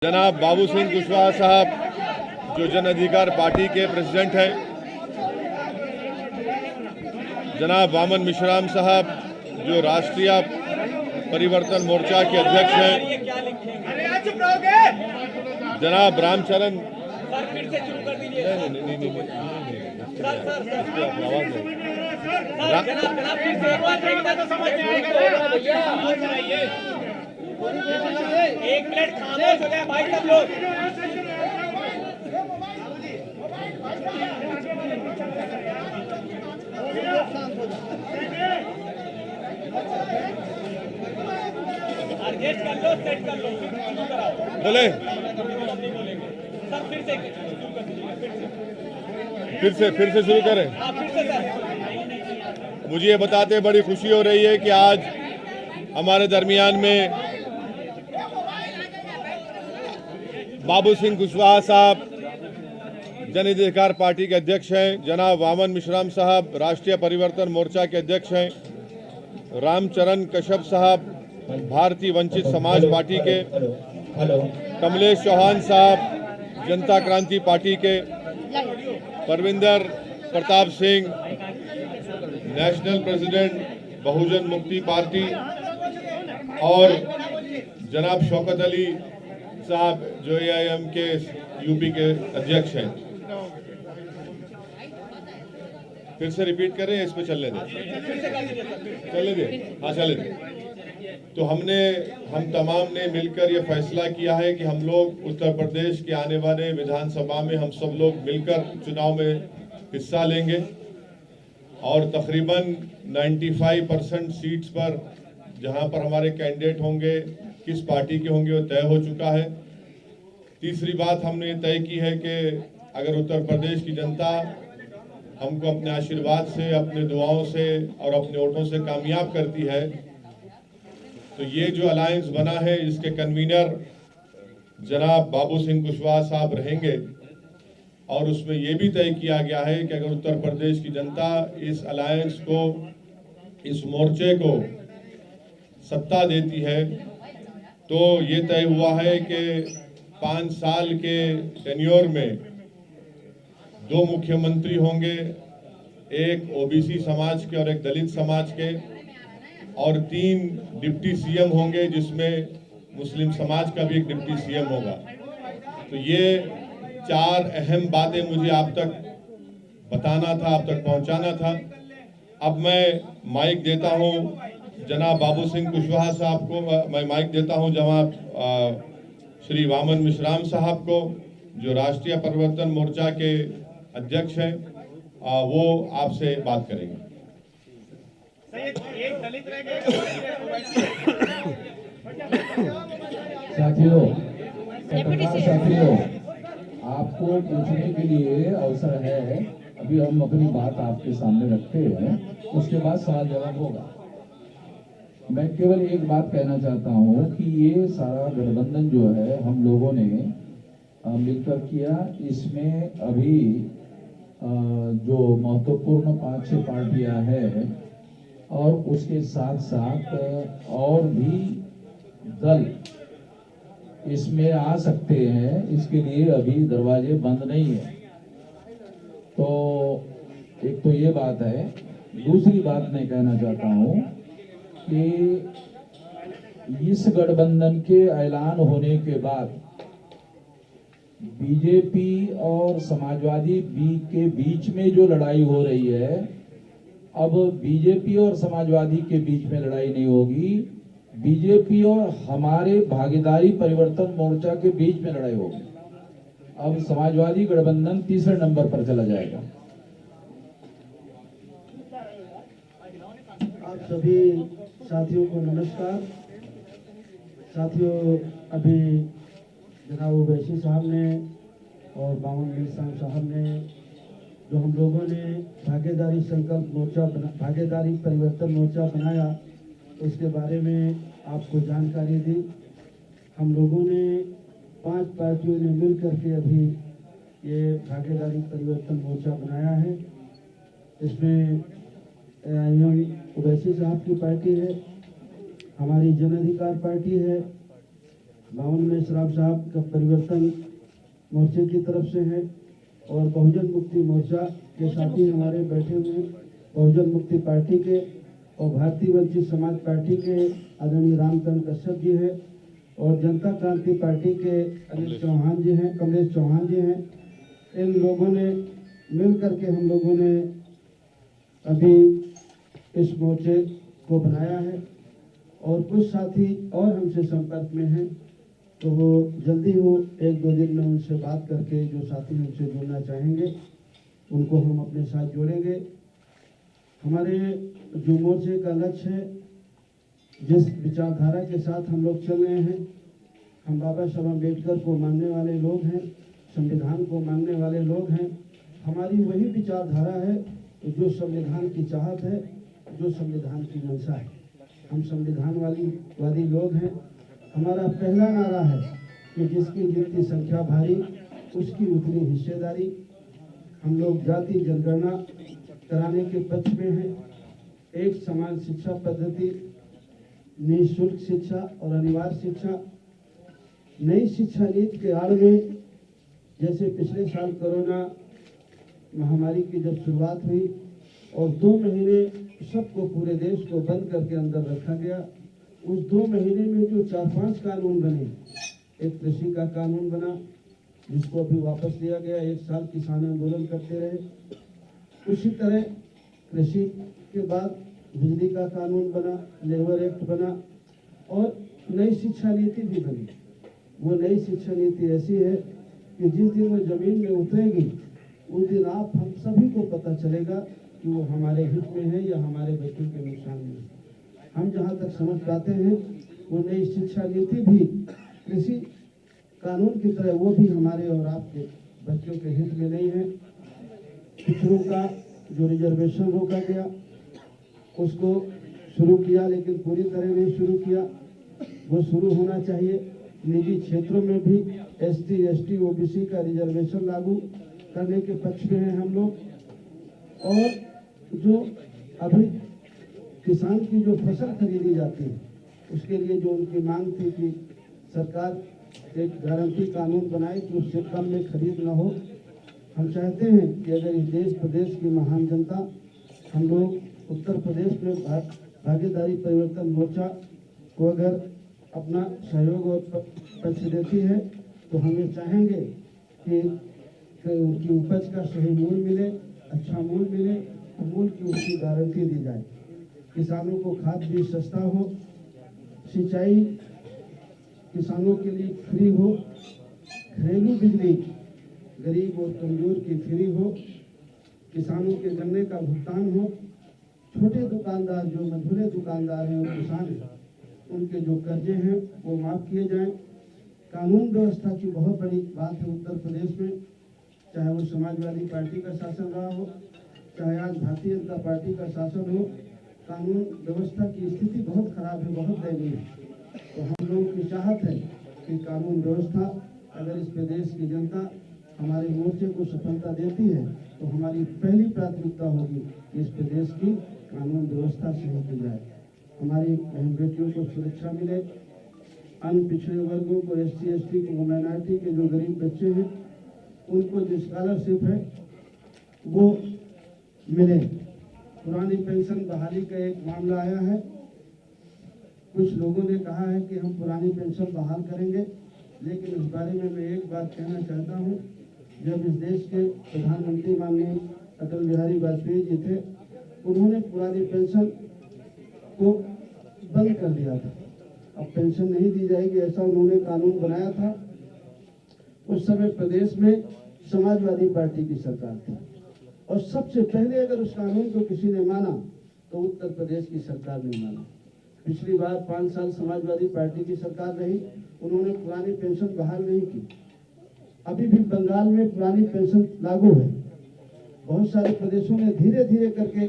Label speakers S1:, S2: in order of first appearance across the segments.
S1: जनाब बाबू सिंह कुशवाहा साहब जो जन अधिकार पार्टी के प्रेसिडेंट हैं, जनाब वामन मिश्राम साहब जो राष्ट्रीय परिवर्तन मोर्चा के अध्यक्ष हैं, जनाब रामचरण
S2: एक मिनट खामोश हो जाए भाई सब लोग। एडजस्ट कर लो, सेट कर लो,
S1: बोले
S2: सर
S1: फिर से शुरू करें। मुझे ये बताते बड़ी खुशी हो रही है कि आज हमारे दरमियान में बाबू सिंह कुशवाहा साहब जन अधिकार पार्टी के अध्यक्ष हैं, जनाब वामन मिश्राम साहब राष्ट्रीय परिवर्तन मोर्चा के अध्यक्ष हैं, रामचरण कश्यप साहब भारतीय वंचित समाज पार्टी के, कमलेश चौहान साहब जनता क्रांति पार्टी के, परविंदर प्रताप सिंह नेशनल प्रेसिडेंट बहुजन मुक्ति पार्टी और जनाब शौकत अली साहब जो AIM के यूपी के अध्यक्ष हैं। फिर से रिपीट करें, इस पे चलने दें, हाँ चले दें। तो हम तमाम ने मिलकर ये फैसला किया है कि हम लोग उत्तर प्रदेश के आने वाले विधानसभा में हम सब लोग मिलकर चुनाव में हिस्सा लेंगे और तकरीबन 95% सीट्स पर जहां पर हमारे कैंडिडेट होंगे, किस पार्टी के होंगे, वो तय हो चुका है। तीसरी बात हमने तय की है कि अगर उत्तर प्रदेश की जनता हमको अपने आशीर्वाद से, अपने दुआओं से और अपने वोटों से कामयाब करती है तो ये जो अलायंस बना है इसके कन्वीनर जनाब बाबू सिंह कुशवाहा साहब रहेंगे और उसमें ये भी तय किया गया है कि अगर उत्तर प्रदेश की जनता इस अलायंस को, इस मोर्चे को सत्ता देती है तो ये तय हुआ है कि 5 साल के टेन्योर में 2 मुख्यमंत्री होंगे, एक OBC समाज के और एक दलित समाज के, और 3 डिप्टी CM होंगे जिसमें मुस्लिम समाज का भी एक डिप्टी CM होगा। तो ये 4 अहम बातें मुझे आप तक बताना था, आप तक पहुंचाना था। अब मैं माइक देता हूं जनाब बाबू सिंह कुशवाहा साहब को, मैं माइक देता हूं जनाब श्री वामन मिश्राम साहब को जो राष्ट्रीय परिवर्तन मोर्चा के अध्यक्ष हैं, वो आपसे बात करेंगे।
S3: साथियों, आपको पूछने के लिए अवसर है। अभी हम अपनी बात आपके सामने रखते हैं, उसके बाद सवाल जवाब होगा। मैं केवल एक बात कहना चाहता हूं कि ये सारा गठबंधन जो है हम लोगों ने मिलकर किया, इसमें अभी जो महत्वपूर्ण 5-6 पार्टियां हैं और उसके साथ साथ और भी दल इसमें आ सकते हैं, इसके लिए अभी दरवाजे बंद नहीं है। तो एक तो ये बात है। दूसरी बात मैं कहना चाहता हूं कि इस गठबंधन के ऐलान होने के बाद बीजेपी और समाजवादी के बीच में जो लड़ाई हो रही है, अब बीजेपी और समाजवादी के बीच में लड़ाई नहीं होगी, बीजेपी और हमारे भागीदारी परिवर्तन मोर्चा के बीच में लड़ाई होगी। अब समाजवादी गठबंधन तीसरे नंबर पर चला जाएगा।
S4: आप सभी साथियों को नमस्कार। साथियों, अभी जनाब ओवैसी साहब ने और वामन मिश्राम साहब ने जो हम लोगों ने भागीदारी संकल्प मोर्चा भागीदारी परिवर्तन मोर्चा बनाया, उसके बारे में आपको जानकारी दी। हम लोगों ने 5 पार्टियों ने मिल करके अभी ये भागीदारी परिवर्तन मोर्चा बनाया है। इसमें ओवैसी साहब की पार्टी है, हमारी जन अधिकार पार्टी है, बावन मेश्राम साहब का परिवर्तन मोर्चे की तरफ से है और बहुजन मुक्ति मोर्चा के साथी हमारे बैठे हुए हैं, बहुजन मुक्ति पार्टी के और भारतीय वंचित समाज पार्टी के आदरणीय रामचंद्र कश्यप जी हैं और जनता क्रांति पार्टी के अनिल चौहान जी हैं, कमलेश चौहान जी हैं। इन लोगों ने मिल करके हम लोगों ने अभी इस मोर्चे को बनाया है और कुछ साथी और हमसे संपर्क में हैं, तो वो जल्दी हो 1-2 दिन में उनसे बात करके जो साथी हमसे जुड़ना चाहेंगे उनको हम अपने साथ जोड़ेंगे। हमारे जो मोर्चे का लक्ष्य है, जिस विचारधारा के साथ हम लोग चल रहे हैं, हम बाबा साहब अम्बेडकर को मानने वाले लोग हैं, संविधान को मानने वाले लोग हैं। हमारी वही विचारधारा है जो संविधान की चाहत है, जो संविधान की मंशा है। हम संविधानवादी लोग हैं। हमारा पहला नारा है कि जिसकी जितनी संख्या भारी उसकी उतनी हिस्सेदारी। हम लोग जाति जनगणना कराने के पक्ष में हैं। एक समान शिक्षा पद्धति, निःशुल्क शिक्षा और अनिवार्य शिक्षा। नई शिक्षा नीति के आड़ में जैसे पिछले साल कोरोना महामारी की जब शुरुआत हुई और 2 महीने सबको पूरे देश को बंद करके अंदर रखा गया, उस 2 महीने में जो 4-5 कानून बने, एक कृषि का कानून बना जिसको अभी वापस लिया गया, 1 साल किसान आंदोलन करते रहे। उसी तरह कृषि के बाद बिजली का कानून बना, लेबर एक्ट बना और नई शिक्षा नीति भी बनी। वो नई शिक्षा नीति ऐसी है कि जिस दिन वो जमीन में उतरेगी उस दिन आप हम सभी को पता चलेगा कि वो हमारे हित में है या हमारे बच्चों के नुकसान में है। हम जहाँ तक समझ पाते हैं वो नई शिक्षा नीति भी कृषि कानून की तरह वो भी हमारे और आपके बच्चों के हित में नहीं है। पिछड़ों का जो रिजर्वेशन रोका गया उसको शुरू किया, लेकिन पूरी तरह नहीं शुरू किया, वो शुरू होना चाहिए। निजी क्षेत्रों में भी ST, ST, OBC का रिजर्वेशन लागू करने के पक्ष में हैं हम लोग। और जो अभी किसान की जो फसल खरीदी जाती है उसके लिए जो उनकी मांग थी कि सरकार एक गारंटी कानून बनाए कि उससे कम में खरीद ना हो। हम चाहते हैं कि अगर इस देश प्रदेश की महान जनता, हम लोग उत्तर प्रदेश में भागीदारी परिवर्तन मोर्चा को अगर अपना सहयोग और पक्ष देती है तो हम ये चाहेंगे कि उनकी उपज का सही मूल्य मिले, अच्छा मूल्य मिले, मूल्य की उसकी गारंटी दी जाए। किसानों को खाद बीज सस्ता हो, सिंचाई किसानों के लिए फ्री हो, घरेलू बिजली गरीब और कमजोर की फ्री हो, किसानों के गन्ने का भुगतान हो, छोटे दुकानदार जो मझोले दुकानदार हैं और किसान हैं उनके जो कर्जे हैं वो माफ किए जाएं। कानून व्यवस्था की बहुत बड़ी बात है उत्तर प्रदेश में, चाहे वो समाजवादी पार्टी का शासन रहा हो, चाहे आज भारतीय जनता पार्टी का शासन हो, कानून व्यवस्था की स्थिति बहुत खराब है, बहुत दयनीय है। तो हम लोगों की चाहत है कि कानून व्यवस्था, अगर इस प्रदेश की जनता हमारे मोर्चे को सफलता देती है तो हमारी पहली प्राथमिकता होगी कि इस प्रदेश की कानून व्यवस्था सही की जाए, हमारी बहन बेटियों को सुरक्षा मिले, अन्य पिछड़े वर्गों को, SC, ST को, माइनॉरिटी के जो गरीब बच्चे हैं उनको जो स्कॉलरशिप है वो मिले। पुरानी पेंशन बहाली का एक मामला आया है। कुछ लोगों ने कहा है कि हम पुरानी पेंशन बहाल करेंगे, लेकिन इस बारे में मैं एक बात कहना चाहता हूँ। जब इस देश के प्रधानमंत्री माननीय अटल बिहारी वाजपेयी जी थे, उन्होंने पुरानी पेंशन को बंद कर दिया था। अब पेंशन नहीं दी जाएगी ऐसा उन्होंने कानून बनाया था। उस समय प्रदेश में समाजवादी पार्टी की सरकार थी और सबसे पहले अगर उस कानून को किसी ने माना तो उत्तर प्रदेश की सरकार ने माना। पिछली बार 5 साल समाजवादी पार्टी की सरकार रही, उन्होंने पुरानी पेंशन बहाल नहीं की। अभी भी बंगाल में पुरानी पेंशन लागू है। बहुत सारे प्रदेशों ने धीरे धीरे करके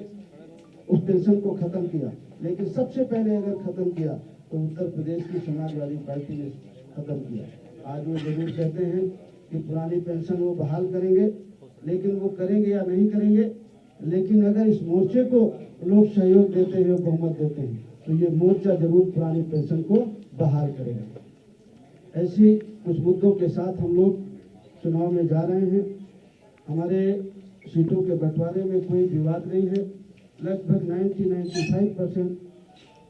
S4: उस पेंशन को खत्म किया, लेकिन सबसे पहले अगर खत्म किया तो उत्तर प्रदेश की समाजवादी पार्टी ने खत्म किया। आज वो जरूर कहते हैं कि पुरानी पेंशन वो बहाल करेंगे, लेकिन वो करेंगे या नहीं करेंगे, लेकिन अगर इस मोर्चे को लोग सहयोग देते हैं, बहुमत देते हैं, तो ये मोर्चा जरूर पुरानी पेंशन को बहाल करेगा। ऐसे कुछ मुद्दों के साथ हम लोग चुनाव में जा रहे हैं। हमारे सीटों के बंटवारे में कोई विवाद नहीं है। लगभग 95%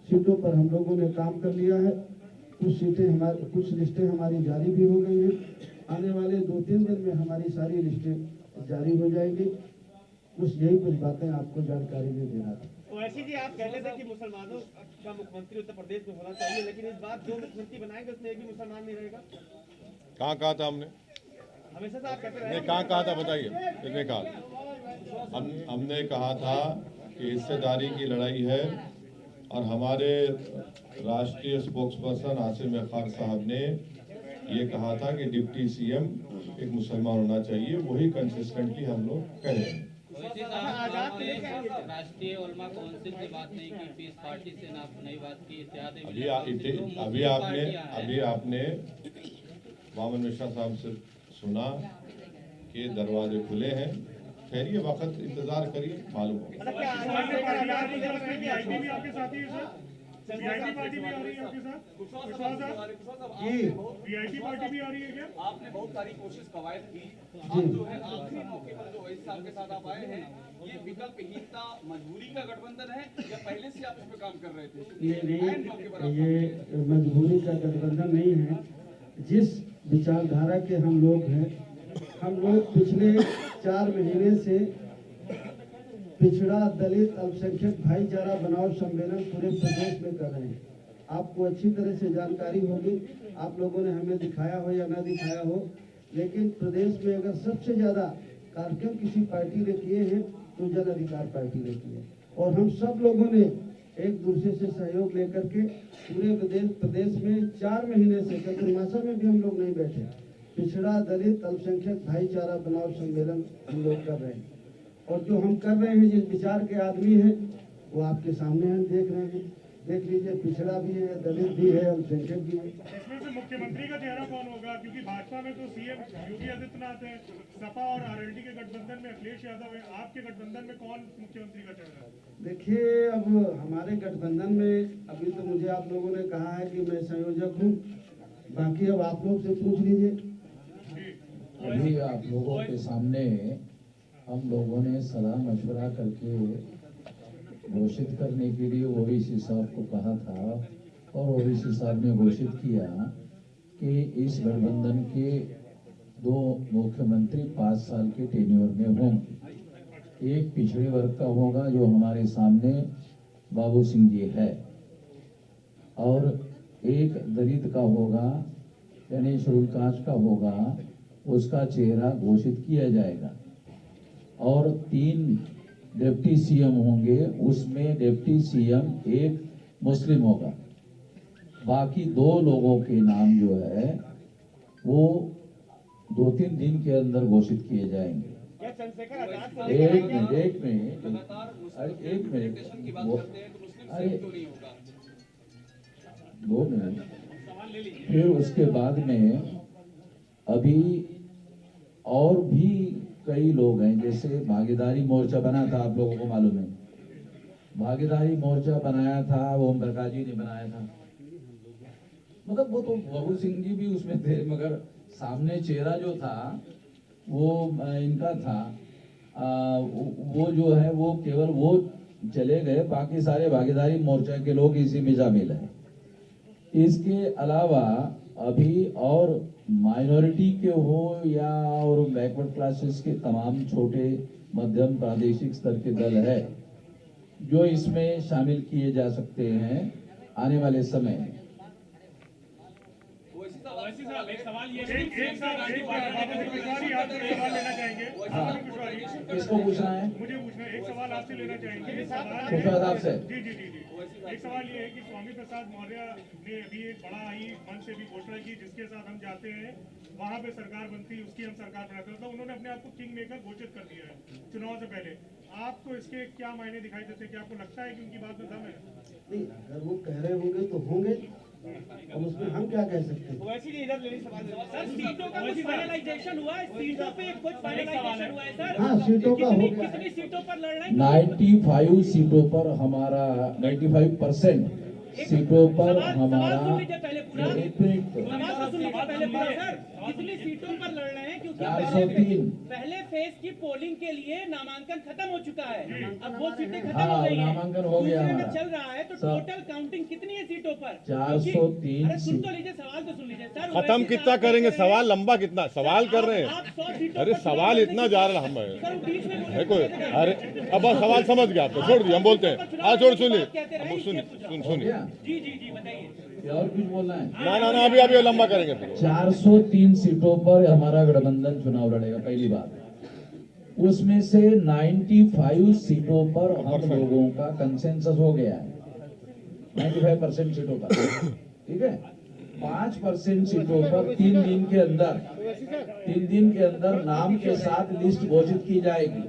S4: सीटों पर हम लोगों ने काम कर लिया है। कुछ लिस्टें हमारी जारी भी हो गई हैं। आने वाले 2-3 दिन में हमारी सारी लिस्टें जारी हो जाएंगी। यही कुछ बातें आपको जानकारी में देना था।
S2: ओवैसी जी, आप कहते थे कि मुसलमानों का मुख्यमंत्री उत्तर प्रदेश में होना चाहिए, लेकिन इस बार जो मुख्यमंत्री बनाएंगे उसमें एक भी मुसलमान नहीं रहेगा।
S1: कहाँ कहा था हमने?
S2: हमेशा से आप कहते रहे।
S1: हमने कहाँ कहा था बताइए, किसने कहा? हमने कहा था कि हिस्सेदारी की लड़ाई है और हमारे राष्ट्रीय स्पोक्स पर्सन आसिम अखार साहब ने ये कहा था कि डिप्टी सीएम एक मुसलमान होना चाहिए। वही कंसिस्टेंटली हम लोग कह रहे हैं।
S5: राष्ट्रीय उलमा काउंसिल की बात नहीं की, पीस पार्टी से ना नई बात की,
S1: अभी आपने वामन मिश्रा साहब से सुना कि दरवाजे खुले हैं। ठहरिए, वक्त इंतजार करिए, मालूम होगा।
S6: वीआईपी पार्टी भी आ रही है आपके साथ? वीआईपी पार्टी भी आ रही है क्या?
S7: आपने बहुत सारी कोशिश कवायद की, आप जो है आखिरी मौके पर जो इस साल के साथ आप आए हैं, ये विकल्पहीनता मजबूरी का गठबंधन है या पहले से आप इस पे काम कर रहे थे?
S4: ये मजबूरी का गठबंधन नहीं है। जिस विचारधारा के हम लोग हैं, हम लोग पिछले 4 महीने से पिछड़ा दलित अल्पसंख्यक भाईचारा बनाओ सम्मेलन पूरे प्रदेश में कर रहे हैं। आपको अच्छी तरह से जानकारी होगी, आप लोगों ने हमें दिखाया हो या ना दिखाया हो, लेकिन प्रदेश में अगर सबसे ज्यादा कार्यक्रम किसी पार्टी ने किए हैं तो जन अधिकार पार्टी ने किए। और हम सब लोगों ने एक दूसरे से सहयोग लेकर के पूरे प्रदेश में 4 महीने से चतुर्मासा में भी हम लोग नहीं बैठे, पिछड़ा दलित अल्पसंख्यक भाईचारा बनाओ सम्मेलन हम लोग कर रहे हैं। और जो हम कर रहे हैं, जिस विचार के आदमी हैं वो आपके सामने हम देख रहे हैं। देख लीजिए, पिछड़ा भी है, दलित भी है, अल्पसंख्यक भी है।
S6: इसमें से मुख्यमंत्री का चेहरा कौन होगा? क्योंकि भाजपा में तो सीएम योगी आदित्यनाथ है, सपा और आरएलडी के गठबंधन में अखिलेश यादव है, आपके गठबंधन में कौन मुख्यमंत्री का चेहरा है?
S4: देखिए, अब हमारे गठबंधन में अभी तो मुझे आप लोगों ने कहा है कि मैं संयोजक हूँ, बाकी अब आप लोग से पूछ लीजिए।
S3: अभी आप लोगों के सामने हम लोगों ने सलाह मशवरा करके घोषित करने के लिए ओवैसी साहब को कहा था और ओवैसी साहब ने घोषित किया कि इस गठबंधन के 2 मुख्यमंत्री 5 साल के टेन्योर में होंगे। एक पिछड़े वर्ग का होगा जो हमारे सामने बाबू सिंह जी है, और एक दलित का होगा यानी शेड्यूल कास्ट का होगा, उसका चेहरा घोषित किया जाएगा। और 3 डिप्टी सीएम होंगे, उसमें डिप्टी सीएम एक मुस्लिम होगा। बाकी 2 लोगों के नाम जो है वो 2-3 दिन के अंदर घोषित किए जाएंगे। एक मिनट अरे 2 मिनट। फिर उसके बाद में अभी और भी कई लोग हैं, जैसे भागीदारी मोर्चा बना था, आप लोगों को मालूम है, भागीदारी मोर्चा बनाया था, ओम प्रकाश जी ने बनाया था। मतलब वो तो बाबू सिंह जी भी उसमें थे, मगर सामने चेहरा जो था वो इनका था। वो जो है वो केवल वो चले गए, बाकी सारे भागीदारी मोर्चा के लोग इसी में शामिल हैं। इसके अलावा अभी और माइनॉरिटी के हो या और बैकवर्ड क्लासेस के तमाम छोटे मध्यम प्रादेशिक स्तर के दल है जो इसमें शामिल किए जा सकते हैं आने वाले समय में। किसको पूछना है?
S6: मुझे पूछना है, एक सवाल आपसे लेना चाहेंगे।
S3: आपसे
S6: जी। एक सवाल ये है कि स्वामी प्रसाद मौर्य ने अभी एक बड़ा ही मन से भी घोषणा की, जिसके साथ हम जाते हैं वहाँ पे सरकार बनती, उसकी हम सरकार बनाते हैं। तो उन्होंने अपने आप को किंग मेकर घोषित कर दिया है चुनाव से पहले। आपको इसके क्या मायने दिखाई देते हैं? क्या आपको लगता है कि उनकी बात में दम है?
S4: नहीं, अगर वो कह रहे होंगे तो होंगे, अब उसमें हम क्या कह सकते हैं?
S2: वैसे ही इधर लेने सवाल सर, सीटों का कुछ फाइनलाइजेशन हुआ है? सीटों पे कुछ फाइनलाइजेशन हुआ है सर?
S4: हाँ, सीटों का हो गया।
S2: कितनी सीटों पर लड़ रहे हैं?
S3: 95 सीटों पर हमारा 95% सीटों पर
S8: सवाल
S3: हमारा
S8: सुन लीजिए पहले पूरा।
S3: एक मिनट
S8: सवाल तो सुन लीजिए पहले पूरा सर। कितनी सीटों पर लड़ रहे हैं, क्योंकि
S3: 403
S8: पहले फेज की पोलिंग के लिए नामांकन खत्म हो चुका है। अब वो सीटें खत्म
S3: हाँ,
S8: हो गई हैं।
S3: नामांकन हो गया
S8: दूसरे में
S3: हमारा।
S8: चल रहा है, तो
S3: सर,
S8: टोटल काउंटिंग कितनी है सीटों पर?
S3: 403
S8: अरे सुन तो लीजिए, सवाल तो सुन लीजिए सर।
S1: खत्म
S8: वैसे
S1: कितना
S8: आप
S1: करेंगे?
S8: कह रहे हैं-
S1: सवाल लंबा कितना सवाल कर रहे
S8: आप
S1: हैं?
S8: 100 सीटों
S1: अरे
S8: पर चुनाव
S1: सवाल
S8: लड़ने
S1: इतना
S8: की
S1: जा
S8: बात-
S1: रहा हम
S8: सर, वो बीच में
S1: है कोई? अरे अब बस सवाल समझ गया आपको, छोड़ दिया, हम बोलते हैं। हाँ छोड़, सुनिए, अब सुनिए, सुनिए।
S8: जी जी जी बताइए।
S3: या और कुछ बोलना है?
S1: ना अभी अभी लंबा करेंगे फिर।
S3: 403 सीटों पर हमारा गठबंधन चुनाव लड़ेगा, पहली बात। उसमें से 95 सीटों पर हम लोगों का कंसेंसस हो गया है, 95% सीटों पर, ठीक है। 5% सीटों पर 3 दिन के अंदर नाम के साथ लिस्ट घोषित की जाएगी,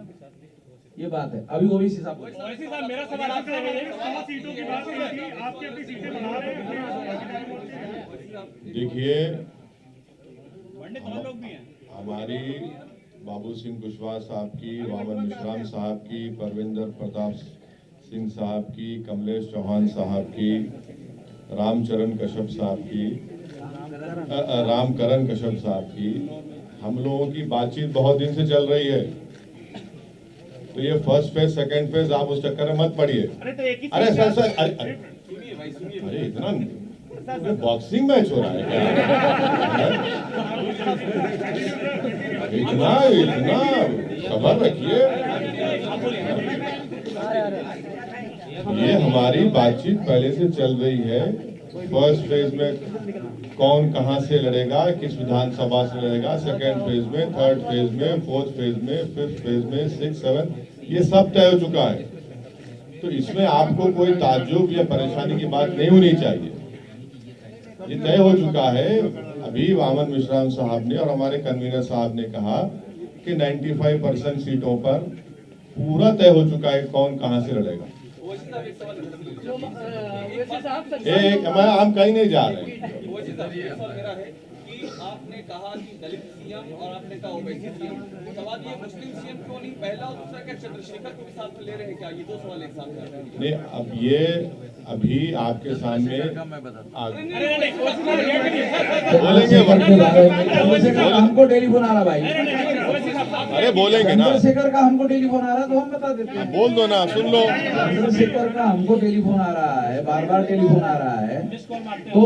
S3: ये बात है। अभी ओबीसी साहब
S6: वैसे साहब मेरा सवाल आपसे है, 100 सीटों की बात कही थी, आपकी अपनी सीटें बढ़ा रहे हैं।
S1: देखिए,
S6: लोग भी हैं।
S1: हमारी बाबू सिंह कुशवाहा साहब की, वामन मिश्राम साहब की, परविंदर प्रताप सिंह साहब की, कमलेश चौहान साहब की, रामचरण कश्यप साहब की, रामकरण कश्यप साहब की, हम लोगों की बातचीत बहुत दिन से चल रही है। तो ये फर्स्ट फेज, सेकंड फेज, आप उस चक्कर में मत पड़िए।
S6: अरे तो एक ही
S1: अरे सर
S6: सीट-
S1: अरे इतना बॉक्सिंग मैच हो रहा है क्या? इतना सबर रखिए। ये हमारी बातचीत पहले से चल रही है। फर्स्ट फेज में कौन कहां से लड़ेगा, किस विधानसभा से लड़ेगा, सेकेंड फेज में, थर्ड फेज में, फोर्थ फेज में, फिफ्थ फेज में, 6, 7, ये सब तय हो चुका है। तो इसमें आपको कोई ताज्जुब या परेशानी की बात नहीं होनी चाहिए। ये तय हो चुका है। अभी वामन मिश्राम साहब ने और हमारे कन्वीनर साहब ने कहा कि 95% सीटों पर पूरा तय हो चुका है कौन कहां से लड़ेगा। हम कहीं नहीं जा रहे।
S7: मेरा है कि आपने कहा कि दलित सीएम और आपने कहा ओबीसी सीएम, सवाल ये मुस्लिम सीएम क्यों नहीं? पहला और दूसरा क्या चंद्रशेखर को भी साथ में ले रहे हैं क्या? ये 2 सवाल एक साथ कर रहे हैं।
S1: नहीं, अब ये अभी आपके सामने बोलेंगे।
S3: चंद्रशेखर हमको टेलीफोन आ रहा भाई,
S1: अरे बोलेंगे ना,
S3: चंद्रशेखर का हमको टेलीफोन आ रहा है तो हम बता देते हैं।
S1: बोल दो ना, सुन लो।
S3: चंद्रशेखर का हमको टेलीफोन आ रहा है, बार टेलीफोन आ रहा है, तो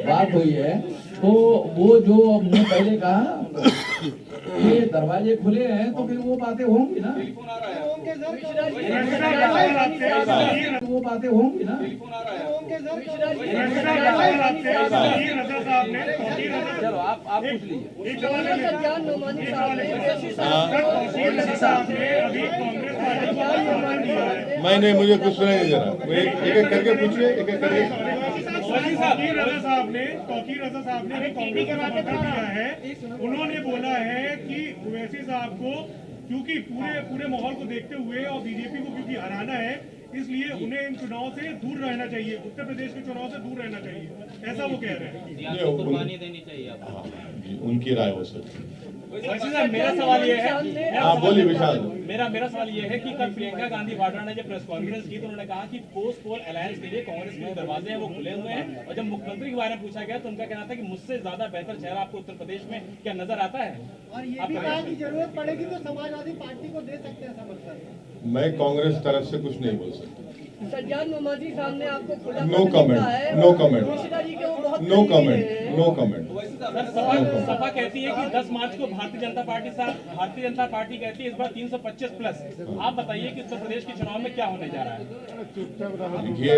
S3: बात हुई है। तो वो जो हमने पहले कहा ये दरवाजे खुले हैं, तो फिर वो बातें होंगी ना, वो बातें होंगी ना।
S6: चलो आप पूछ लीजिए। एक सवाल
S1: मैंने मुझे कुछ सुनाई नहीं दे रहा। एक एक करके पूछिए, एक एक करके।
S6: तौकीर रजा साहब ने कांग्रेस को पत्र दिया है। उन्होंने बोला है कि ओवैसी साहब को क्योंकि पूरे माहौल को देखते हुए और बीजेपी को क्योंकि हराना है, इसलिए उन्हें इन चुनाव से दूर रहना चाहिए, उत्तर प्रदेश के चुनाव से दूर रहना चाहिए, ऐसा वो कह रहे हैं।
S5: कुर्बानी देनी चाहिए आपको।
S1: हाँ, जी, उनकी राय हो सकती है।
S6: वैसे साहब मेरा सवाल ये है,
S1: हाँ बोलिए विशाल।
S6: मेरा सवाल ये है कि कल प्रियंका गांधी वाड्रा ने जब प्रेस कॉन्फ्रेंस की तो उन्होंने कहा कि पोस्ट पोल अलायंस के लिए कांग्रेस के दरवाजे हैं वो खुले हुए हैं, और जब मुख्यमंत्री के बारे में पूछा गया तो उनका कहना था कि मुझसे ज्यादा बेहतर चेहरा आपको उत्तर प्रदेश में क्या नजर आता है?
S2: और ये भी कहा कि जरूरत पड़ेगी तो समाजवादी पार्टी को दे सकते हैं समर्थन।
S1: मैं कांग्रेस तरफ से कुछ नहीं बोल सकता।
S9: सज्जाद मोहम्मदी साहब ने आपको खुला
S1: no comment, no comment, no comment, no comment.
S6: Sapa कहती है कि 10 मार्च को भारतीय जनता पार्टी कहती है इस बार 325 प्लस। आप बताइए कि उत्तर प्रदेश के चुनाव में क्या होने जा रहा है?
S1: देखिए,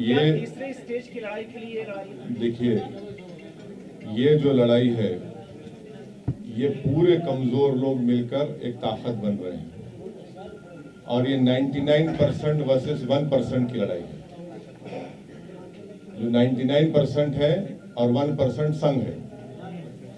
S1: ये
S2: तीसरे स्टेज की लड़ाई के लिए
S1: देखिए, ये जो लड़ाई है, ये पूरे कमजोर लोग मिलकर एक ताकत बन रहे हैं, और ये 99% वर्सेस 1% की लड़ाई है। जो 99% है और 1% संघ है,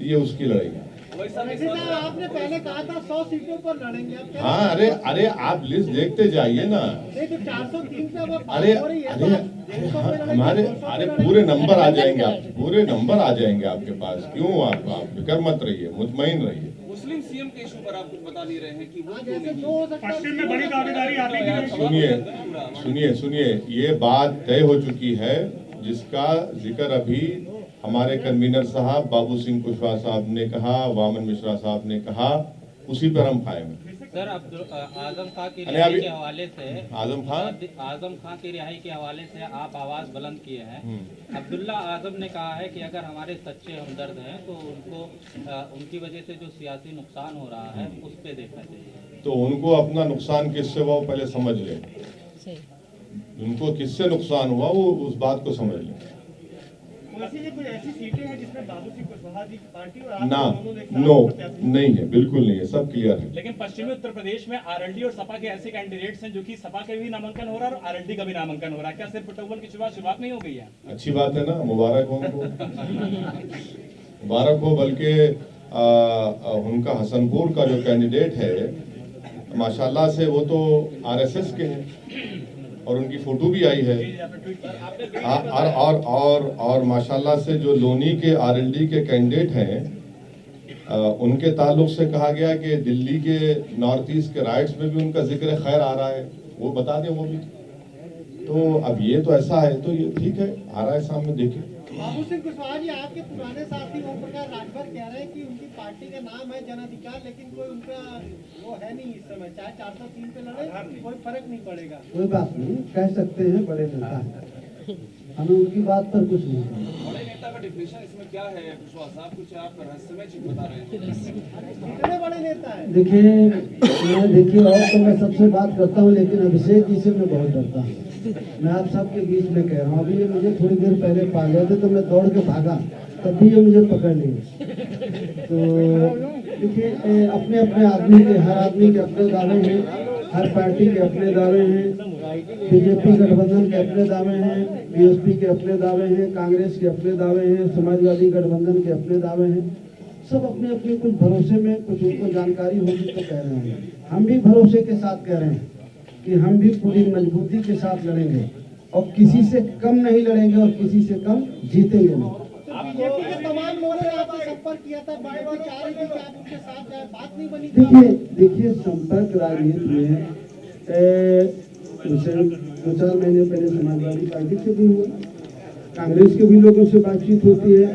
S1: ये उसकी लड़ाई है।
S2: आपने पहले कहा था 100 सीटों पर लड़ेंगे, अब क्या?
S1: हाँ, अरे आप लिस्ट देखते जाइए ना।
S2: नहीं तो 403 पे अब
S1: अरे
S2: हो रही है,
S1: अरे हमारे पूरे नंबर आ जाएंगे, आप पूरे नंबर आ जाएंगे आपके पास। क्यों आप फिक्र मत रहिए, मुतमईन रहिए।
S7: मुस्लिम पश्चिम सीएम के इशू पर आप कुछ बता नहीं रहे हैं कि वो क्यों नहीं?
S6: पश्चिम में बड़ी दावेदारी आप ही की
S1: सुनिए सुनिए सुनिए, ये बात तय हो चुकी है जिसका जिक्र अभी हमारे कन्वीनर साहब बाबू सिंह कुशवाहा साहब ने कहा, वामन मिश्रा साहब ने कहा, उसी पर हम कायम हैं।
S5: सर आजम खां की
S1: अरे
S5: रिहाई
S1: अभी-
S5: के हवाले से
S1: आजम खां
S5: की रिहाई के हवाले से आप आवाज बुलंद किए हैं। अब्दुल्ला आजम ने कहा है कि अगर हमारे सच्चे हमदर्द हैं तो उनको उनकी वजह से जो सियासी नुकसान हो रहा है उस पर देखना चाहिए।
S1: तो उनको अपना नुकसान किससे हुआ वो पहले समझ लें, उनको किससे नुकसान हुआ वो उस बात को समझ लें।
S2: वैसे कुछ ऐसी सीटें हैं जिसमें बाबू सिंह कुशवाहा जी की पार्टी और आप
S1: ना,
S2: दोनों ने एक साथ
S1: नो,
S2: प्रत्याशी-
S1: नहीं है, बिल्कुल नहीं है, सब क्लियर है।
S10: लेकिन पश्चिमी उत्तर प्रदेश में आरएलडी और सपा के ऐसे कैंडिडेट्स हैं जो कि सपा के भी नामांकन हो रहा है और आरएलडी का भी नामांकन हो रहा है। क्या सिर्फ पटौवल की शुरुआत नहीं हो गई है?
S1: अच्छी बात है ना, मुबारक हो उनको, मुबारक हो। बल्कि उनका हसनपुर का जो कैंडिडेट है माशाल्लाह से वो तो आरएसएस के हैं और उनकी फोटो भी आई है। और माशाल्लाह से जो लोनी के आरएलडी के कैंडिडेट हैं उनके ताल्लुक से कहा गया कि दिल्ली के नॉर्थ ईस्ट के राइट्स में भी उनका जिक्र खैर आ रहा है, वो बता दें वो भी। तो अब ये तो ऐसा है तो ये ठीक है, आ रहा है सामने, देखिए।
S2: बाबू सिंह कुशवाहा जी आपके पुराने साथी ओम प्रकाश राजभर कह रहे हैं कि उनकी पार्टी का नाम है जन अधिकार, लेकिन कोई उनका वो है नहीं इस समय, चाहे 403 पे लड़े कोई फर्क नहीं पड़ेगा।
S4: कोई बात नहीं, कह सकते हैं बड़े नेता हैं, हमें उनकी बात पर कुछ नहीं कहना।
S7: बड़े नेता का डिफिनेशन इसमें क्या है कुशवाहा साहब? कुछ आप रहस्यमय चीज बता रहे हैं।
S2: कितने बड़े नेता है?
S4: देखिए और तो मैं सबसे बात करता हूँ, लेकिन अभिषेक जी से मैं बहुत डरता हूँ। मैं आप सबके बीच में कह रहा हूँ, अभी ये मुझे थोड़ी देर पहले पा गए थे तो मैं दौड़ के भागा, तब भी ये मुझे पकड़ लिए। तो देखिए अपने अपने आदमी के, हर आदमी के अपने दावे हैं, हर पार्टी के अपने दावे हैं। बीजेपी गठबंधन के अपने दावे हैं, बीएसपी के अपने दावे हैं, कांग्रेस के अपने दावे हैं, समाजवादी गठबंधन के अपने दावे हैं। सब अपने अपने कुछ भरोसे में, कुछ उनको जानकारी होगी तो कह रहे हैं। हम भी भरोसे के साथ कह रहे हैं कि हम भी पूरी मजबूती के साथ लड़ेंगे और किसी से कम नहीं लड़ेंगे और किसी से कम जीतेंगे नहीं।
S2: बीजेपी के तमाम लोगों ने आपसे संपर्क किया था, बीजेपी चाह रही थी कि आप उनके साथ जाए, बात नहीं बनी।
S4: देखिए संपर्क राजनीति में दो चार महीने पहले समाजवादी पार्टी से भी हुआ, कांग्रेस के भी लोगों से बातचीत होती है,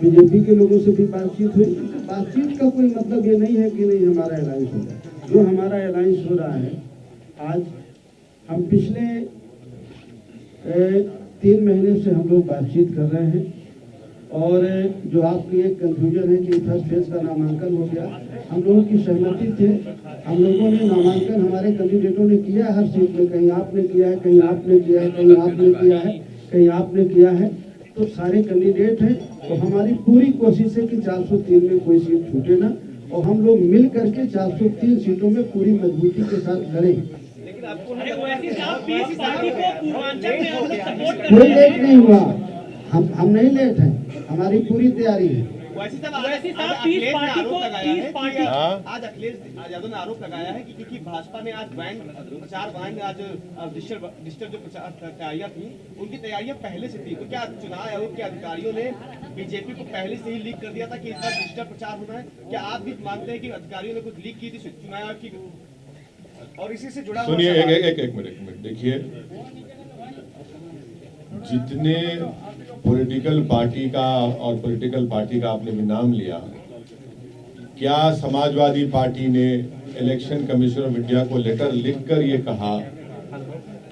S4: बीजेपी के लोगों से भी बातचीत हुई। बातचीत का कोई मतलब ये नहीं है कि नहीं हमारा अलायंस हो रहा है। जो हमारा अलायंस हो रहा है, आज हम पिछले 3 महीने से हम लोग बातचीत कर रहे हैं। और जो आपकी एक कंफ्यूजन है कि फर्स्ट फेज का नामांकन हो गया, हम लोगों की सहमति थे। हम लोगों ने नामांकन हमारे कैंडिडेटों ने किया है हर सीट में, कहीं आपने किया है, कहीं आपने किया है, कहीं आपने किया है, कहीं आपने किया है। तो सारे कैंडिडेट हैं, तो हमारी पूरी कोशिश है कि 403 में कोई सीट छूटे ना, और हम लोग मिल करके 403 सीटों में पूरी मजबूती के साथ लड़ें। कोई लेट नहीं हुआ, हम नहीं लेट हैं, हमारी पूरी तैयारी है।
S2: आज अखिलेश यादव ने आरोप लगाया है कि क्योंकि भाजपा ने आज प्रचार बैंड आज डिजिटल जो प्रचार तैयारियां थी उनकी तैयारियां पहले से थी, तो क्या चुनाव आयोग के अधिकारियों ने बीजेपी को पहले से ही लीक कर दिया था कि इस बार डिजिटल प्रचार होना है? क्या आप भी मानते हैं कि अधिकारियों ने कुछ लीक की थी चुनाव आयोग की? और इसी से जुड़ा
S1: सुनिए एक मिनट देखिए, जितने पॉलिटिकल पार्टी का और पॉलिटिकल पार्टी का आपने भी नाम लिया, क्या समाजवादी पार्टी ने इलेक्शन कमीशन ऑफ इंडिया को लेटर लिखकर ये कहा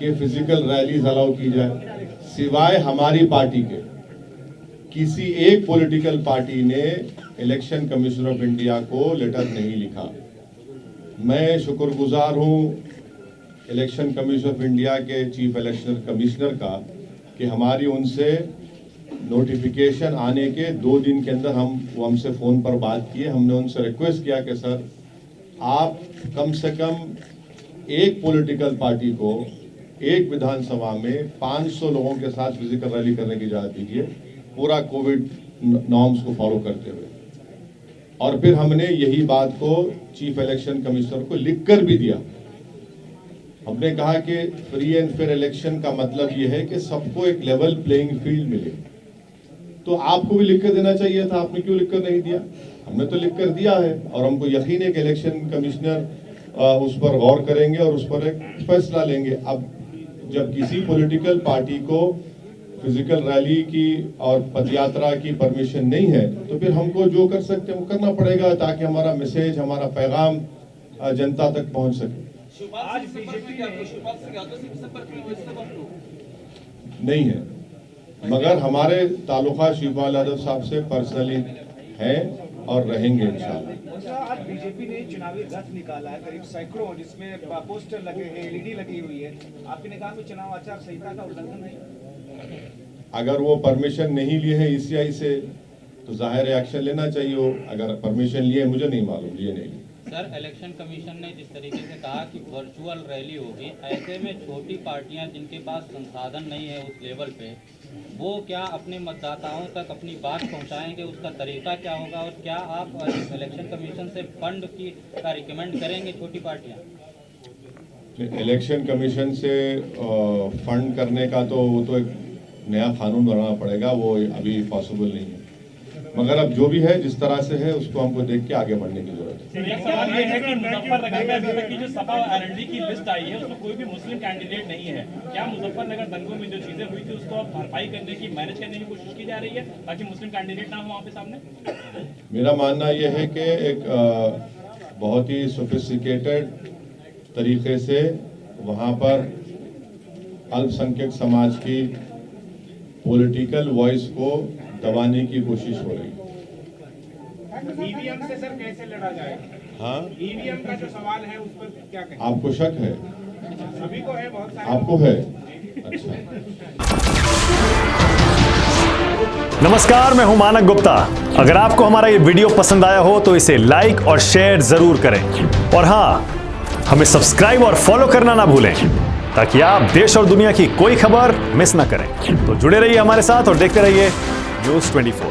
S1: कि फिजिकल रैलीज अलाउ की जाए? सिवाय हमारी पार्टी के किसी एक पॉलिटिकल पार्टी ने इलेक्शन कमीशन ऑफ इंडिया को लेटर नहीं लिखा। मैं शुक्रगुजार हूं इलेक्शन कमीशन ऑफ इंडिया के चीफ इलेक्शन कमिश्नर का कि हमारी उनसे नोटिफिकेशन आने के 2 दिन के अंदर वो हमसे फ़ोन पर बात किए। हमने उनसे रिक्वेस्ट किया कि सर आप कम से कम एक पॉलिटिकल पार्टी को एक विधानसभा में 500 लोगों के साथ फिजिकल रैली करने की इजाज़त दीजिए, पूरा कोविड नॉर्म्स को फॉलो करते हुए। और फिर हमने यही बात को चीफ इलेक्शन कमिश्नर को लिखकर भी दिया। हमने कहा कि फ्री एंड फेयर इलेक्शन का मतलब यह है कि सबको एक लेवल प्लेइंग फील्ड मिले। तो आपको भी लिख कर देना चाहिए था, आपने क्यों लिख कर नहीं दिया? हमने तो लिख कर दिया है और हमको यकीन है कि इलेक्शन कमिश्नर उस पर गौर करेंगे और उस पर एक फैसला लेंगे। अब जब किसी पॉलिटिकल पार्टी को फिजिकल रैली की और पदयात्रा की परमिशन नहीं है तो फिर हमको जो कर सकते हैं वो करना पड़ेगा ताकि हमारा मैसेज, हमारा पैगाम जनता तक पहुंच सके। नहीं है, मगर हमारे तालुका शिवपाल यादव साहब से पर्सनली हैं और रहेंगे इंशाल्लाह।
S2: आज बीजेपी ने चुनावी रथ निकाला है, करीब सैकड़ों, जिसमें पोस्टर लगे हैं, एलईडी लगी हुई है। आपकी निगाह में चुनाव आचार संहिता का उल्लंघन है?
S1: अगर वो परमिशन नहीं लिए हैं ईसीआई से तो जाहिर एक्शन लेना चाहिए। अगर परमिशन लिए, मुझे नहीं मालूम, लिए नहीं।
S5: सर, इलेक्शन कमीशन ने जिस तरीके से कहा कि वर्चुअल रैली होगी, ऐसे में छोटी पार्टियां जिनके पास संसाधन नहीं है उस लेवल पे, वो क्या अपने मतदाताओं तक अपनी बात पहुंचाएंगे? उसका तरीका क्या होगा? और क्या आप इलेक्शन कमीशन से फंड की का रिकमेंड करेंगे छोटी पार्टियां?
S1: इलेक्शन कमीशन से फंड करने का तो वो तो एक नया कानून बनाना पड़ेगा, वो अभी पॉसिबल नहीं है। मगर अब जो भी है, जिस तरह से है, उसको हमको देख के आगे बढ़ने की जरूरत है।
S10: एक सवाल ये है कि मुजफ्फरनगर में अभी तक की जो सपा आरएलडी की लिस्ट आई है उसमें कोई भी मुस्लिम कैंडिडेट नहीं है। क्या मुजफ्फरनगर दंगों में जो चीजें हुई थी उसको अब भरपाई करने की, मैनेज करने की कोशिश की जा रही है ताकि मुस्लिम कैंडिडेट ना हो वहाँ पे सामने?
S1: मेरा मानना यह है कि एक बहुत ही सोफिस्टिकेटेड तरीके से वहाँ पर अल्पसंख्यक समाज की पॉलिटिकल वॉइस को दबाने की कोशिश हो रही है।
S2: ईवीएम से सर कैसे लड़ा जाए?
S1: हाँ,
S2: ईवीएम का जो सवाल है उस पर क्या कहें?
S1: आपको शक है?
S2: सभी को है, बहुत सारे
S1: आपको है? अच्छा।
S11: नमस्कार, मैं हूं मानक गुप्ता। अगर आपको हमारा ये वीडियो पसंद आया हो तो इसे लाइक और शेयर जरूर करें और हाँ, हमें सब्सक्राइब और फॉलो करना ना भूलें ताकि आप देश और दुनिया की कोई खबर मिस ना करें। तो जुड़े रहिए हमारे साथ और देखते रहिए न्यूज़ 24।